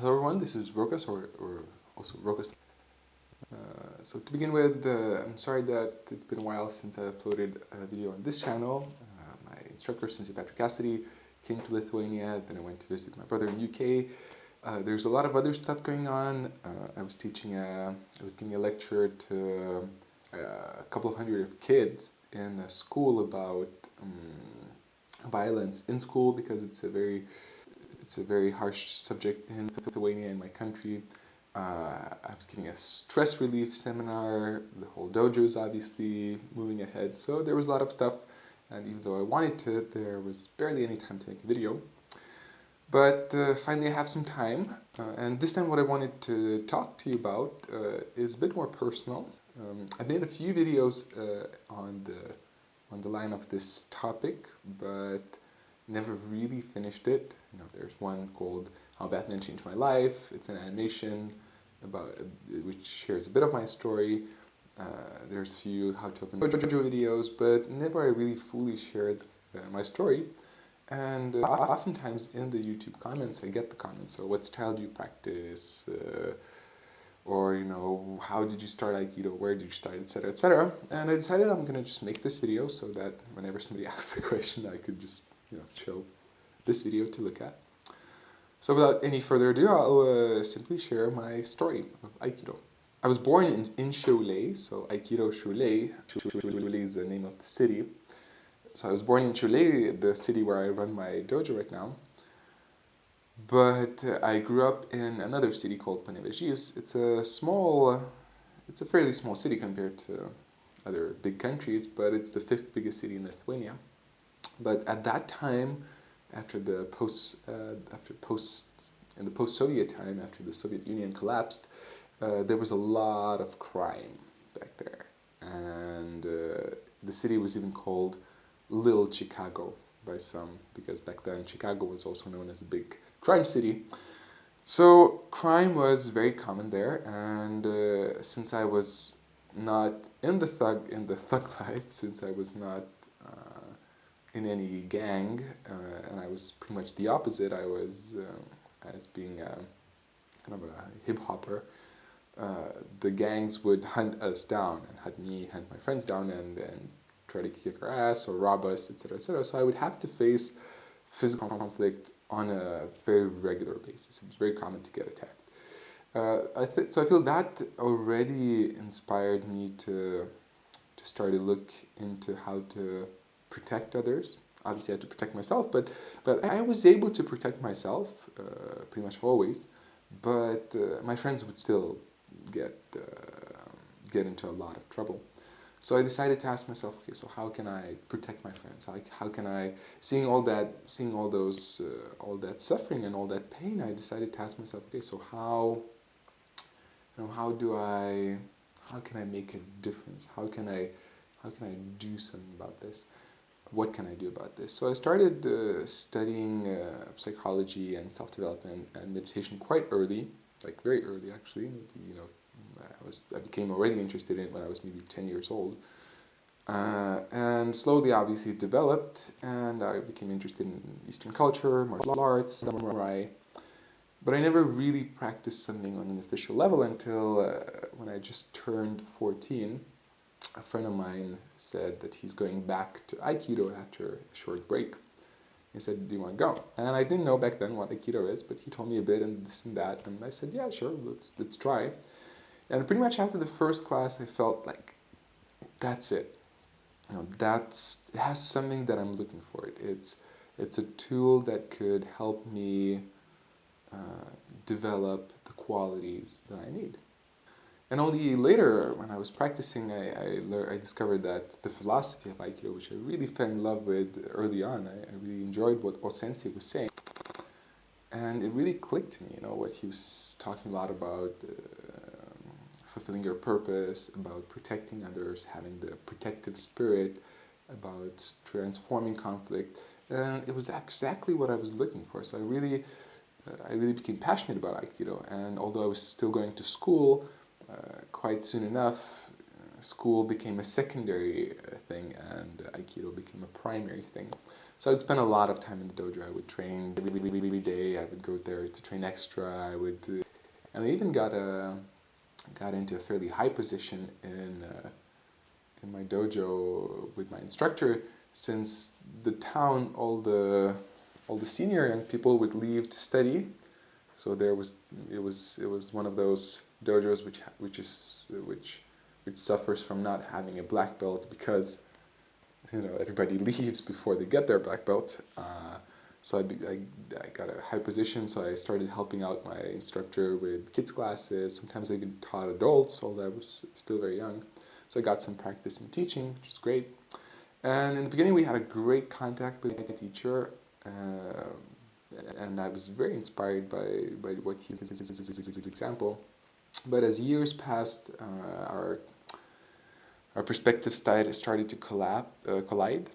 Hello everyone, this is Rokas, or also Rokas. So to begin with, I'm sorry that it's been a while since I uploaded a video on this channel. My instructor, Sensei came to Lithuania, then I went to visit my brother in UK. There's a lot of other stuff going on. I was giving a lecture to a couple of hundred kids in a school about violence in school, because it's a very harsh subject in Lithuania, in my country. I was giving a stress relief seminar. The whole dojo is obviously moving ahead, so there was a lot of stuff, and even though I wanted to, there was barely any time to make a video. But finally I have some time, and this time what I wanted to talk to you about is a bit more personal. I made a few videos on the line of this topic, but never really finished it. There's one called How Batman Changed My Life. It's an animation about which shares a bit of my story. There's a few How to Open Dojo videos, but never I really fully shared my story. And oftentimes in the YouTube comments, I get the comments, so what style do you practice? Or, how did you start Aikido? Where did you start? Etc. etc. And I decided I'm going to just make this video so that whenever somebody asks a question, I could just show this video to look at. So without any further ado, I'll simply share my story of Aikido. I was born in Cholet, so Aikido Cholet. Cholet is the name of the city. So I was born in Cholet, the city where I run my dojo right now. But I grew up in another city called Leonavicius. It's a fairly small city compared to other big countries, but it's the 5th biggest city in Lithuania. But at that time, in the post-Soviet time, after the Soviet Union collapsed, there was a lot of crime back there, and the city was even called Little Chicago by some, because back then Chicago was also known as a big crime city. So crime was very common there, and since I was not in the thug life, since I was not in any gang, and I was pretty much the opposite. I was, as being kind of a hip-hopper, the gangs would hunt us down, and hunt my friends down, and try to kick our ass or rob us, etc., etc. So I would have to face physical conflict on a very regular basis. It was very common to get attacked. So I feel that already inspired me to start to look into how to protect others. Obviously I had to protect myself, but I was able to protect myself pretty much always, but my friends would still get into a lot of trouble. So I decided to ask myself, okay, so how can I protect my friends? How can I, seeing all that suffering and all that pain, I decided to ask myself, okay, so how can I make a difference? How can I do something about this? What can I do about this? So I started studying psychology and self-development and meditation quite early, like very early actually. I became already interested in it when I was maybe 10 years old. And slowly obviously it developed, and I became interested in Eastern culture, martial arts, samurai. But I never really practiced something on an official level until when I just turned 14. A friend of mine said that he's going back to Aikido after a short break. He said, do you want to go? And I didn't know back then what Aikido is, but he told me a bit and this and that, and I said, yeah, sure, let's try. And pretty much after the first class, I felt like, that's it. It has something that I'm looking for. It's a tool that could help me develop the qualities that I need. And only later, when I was practicing, I discovered that the philosophy of Aikido, which I really fell in love with early on, I really enjoyed what Sensei was saying. And it really clicked to me, what he was talking a lot about, fulfilling your purpose, about protecting others, having the protective spirit, about transforming conflict. And it was exactly what I was looking for. So I really became passionate about Aikido. And although I was still going to school, quite soon enough, school became a secondary thing, and Aikido became a primary thing. So I would spend a lot of time in the dojo. I would train every day. I would go there to train extra. And I even got into a fairly high position in my dojo with my instructor, since the town, all the senior young people would leave to study. So it was one of those dojos which suffers from not having a black belt, because everybody leaves before they get their black belt. So I got a high position, so I started helping out my instructor with kids classes. Sometimes I even taught adults, although I was still very young. So I got some practice in teaching, which was great. And in the beginning we had a great contact with my teacher, and I was very inspired by what his example. But as years passed, our perspectives started to collide.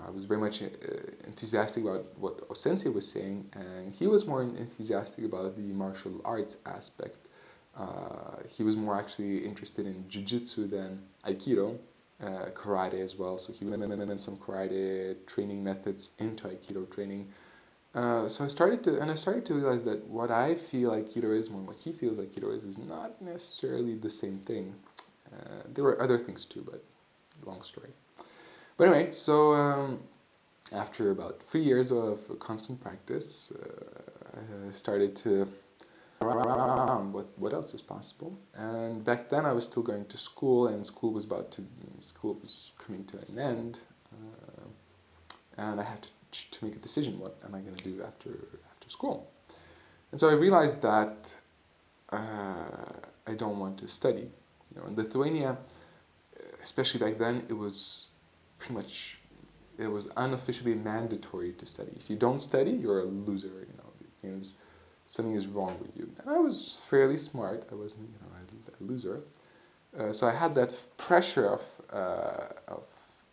I was very much enthusiastic about what Sensei was saying, and he was more enthusiastic about the martial arts aspect. He was more actually interested in jiu-jitsu than Aikido, karate as well. So he implemented some karate training methods into Aikido training. So I started to realize that what I feel Aikido is, more what he feels Aikido is not necessarily the same thing. There were other things too, but long story. But anyway, so after about 3 years of constant practice, I started to around what else is possible. And back then I was still going to school, and school was coming to an end, and I had to make a decision. What am I going to do after school? And so I realized that I don't want to study. In Lithuania, especially back then, it was pretty much, it was unofficially mandatory to study. If you don't study, you're a loser. It means something is wrong with you. And I was fairly smart. I wasn't, a loser. So I had that pressure of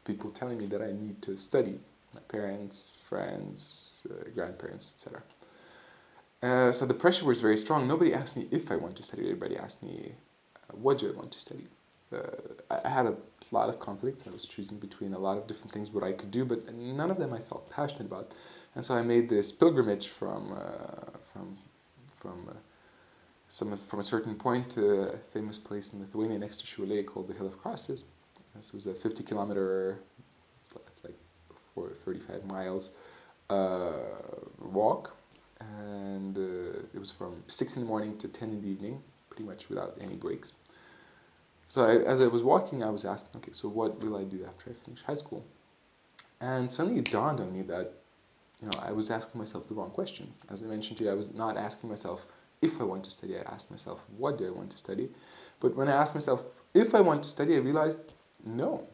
people telling me that I need to study. My parents, friends, grandparents, etc. So the pressure was very strong. Nobody asked me if I want to study. Everybody asked me, what do I want to study? I had a lot of conflicts. I was choosing between a lot of different things what I could do, but none of them I felt passionate about. And so I made this pilgrimage from a certain point to a famous place in Lithuania next to Šiauliai called the Hill of Crosses. This was a 50-kilometer, it's like 35 miles walk, and it was from 6 in the morning to 10 in the evening, pretty much without any breaks. So as I was walking, I was asking, okay, so what will I do after I finish high school? And suddenly it dawned on me that, I was asking myself the wrong question. As I mentioned to you, I was not asking myself if I want to study. I asked myself, what do I want to study? But when I asked myself if I want to study, I realized, no.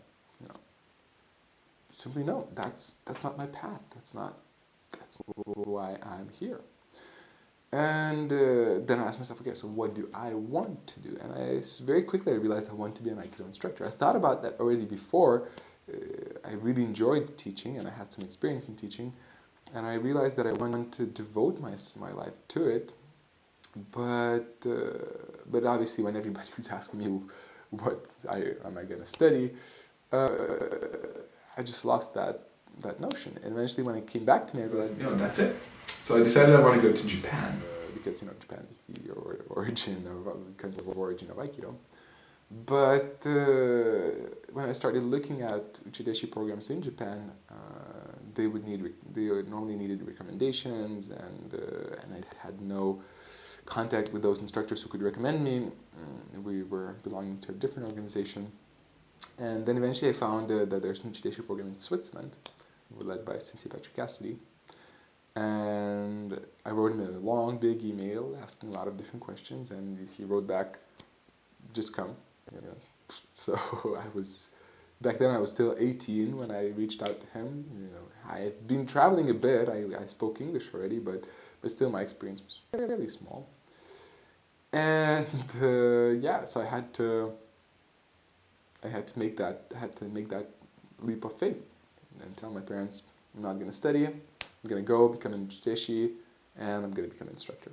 Simply no. That's not my path. That's why I'm here. And then I asked myself, okay, so what do I want to do? And very quickly I realized I want to be an Aikido instructor. I thought about that already before. I really enjoyed teaching, and I had some experience in teaching. And I realized that I wanted to devote my life to it. But obviously when everybody was asking me what am I going to study, I just lost that notion. And eventually when it came back to me, I realized, that's it. So I decided I want to go to Japan, because Japan is the country of origin of Aikido. But when I started looking at Uchideshi programs in Japan, they normally needed recommendations, and I had no contact with those instructors who could recommend me. We were belonging to a different organization. And then eventually I found that there's an Uchideshi program in Switzerland, led by Sensei Patrick Cassidy. And I wrote him a long, big email asking a lot of different questions, and he wrote back, just come. So back then I was still 18 when I reached out to him. I had been traveling a bit. I spoke English already, but still my experience was fairly small. And so I had to make that leap of faith and tell my parents, I'm not going to study. I'm going to go become an Uchideshi, and I'm going to become an instructor.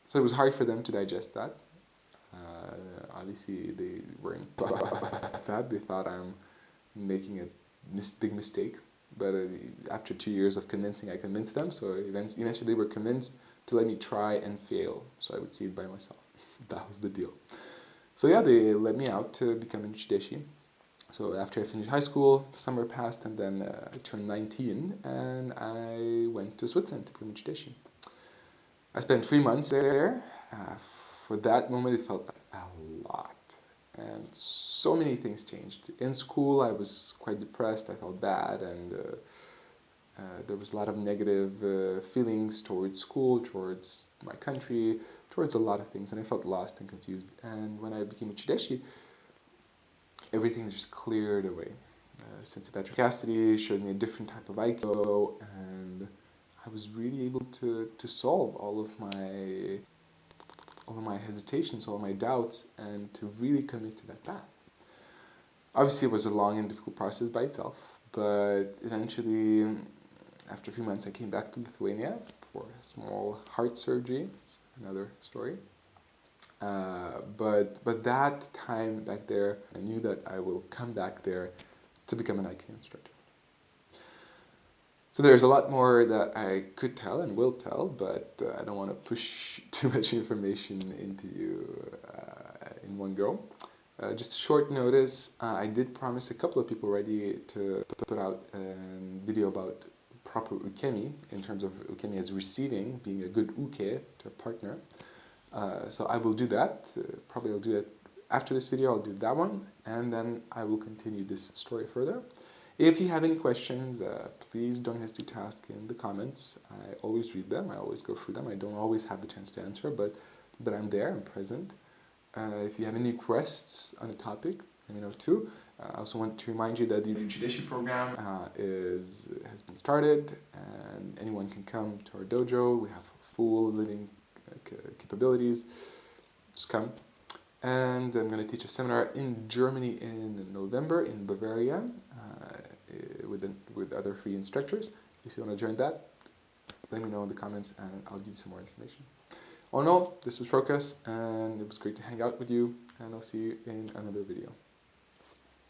So it was hard for them to digest that. Obviously, they weren't that. They thought I'm making a big mistake. but after 2 years of convincing, I convinced them. So eventually they were convinced to let me try and fail, so I would see it by myself. That was the deal. So yeah, they let me out to become an Uchideshi. So after I finished high school, summer passed, and then I turned 19, and I went to Switzerland to become a Uchideshi. I spent 3 months there. For that moment, it felt a lot. And so many things changed. In school, I was quite depressed, I felt bad, and there was a lot of negative feelings towards school, towards my country, towards a lot of things, and I felt lost and confused. And when I became a Chideshi, everything just cleared away. Sensei Patrick showed me a different type of Aikido, and I was really able to solve all of my hesitations, all of my doubts, and to really commit to that path. Obviously, it was a long and difficult process by itself, but eventually, after a few months, I came back to Lithuania for a small heart surgery. It's another story. But that time back there, I knew that I will come back there to become an Aikido instructor. So there's a lot more that I could tell and will tell, but I don't want to push too much information into you in one go. Just a short notice, I did promise a couple of people already to put out a video about proper ukemi, in terms of ukemi as receiving, being a good uke to a partner. So I will do that. Probably I'll do it after this video. I'll do that one, and then I will continue this story further. If you have any questions, please don't hesitate to ask in the comments. I always read them. I always go through them. I don't always have the chance to answer, but I'm there. I'm present. If you have any requests on a topic, let me know too. I also want to remind you that the Uchideshi program has been started, and anyone can come to our dojo. We have full living capabilities. Just come. And I'm going to teach a seminar in Germany in November, in Bavaria, with other free instructors. If you want to join that, let me know in the comments and I'll give you some more information. All in all, this was Rokas, and it was great to hang out with you, and I'll see you in another video.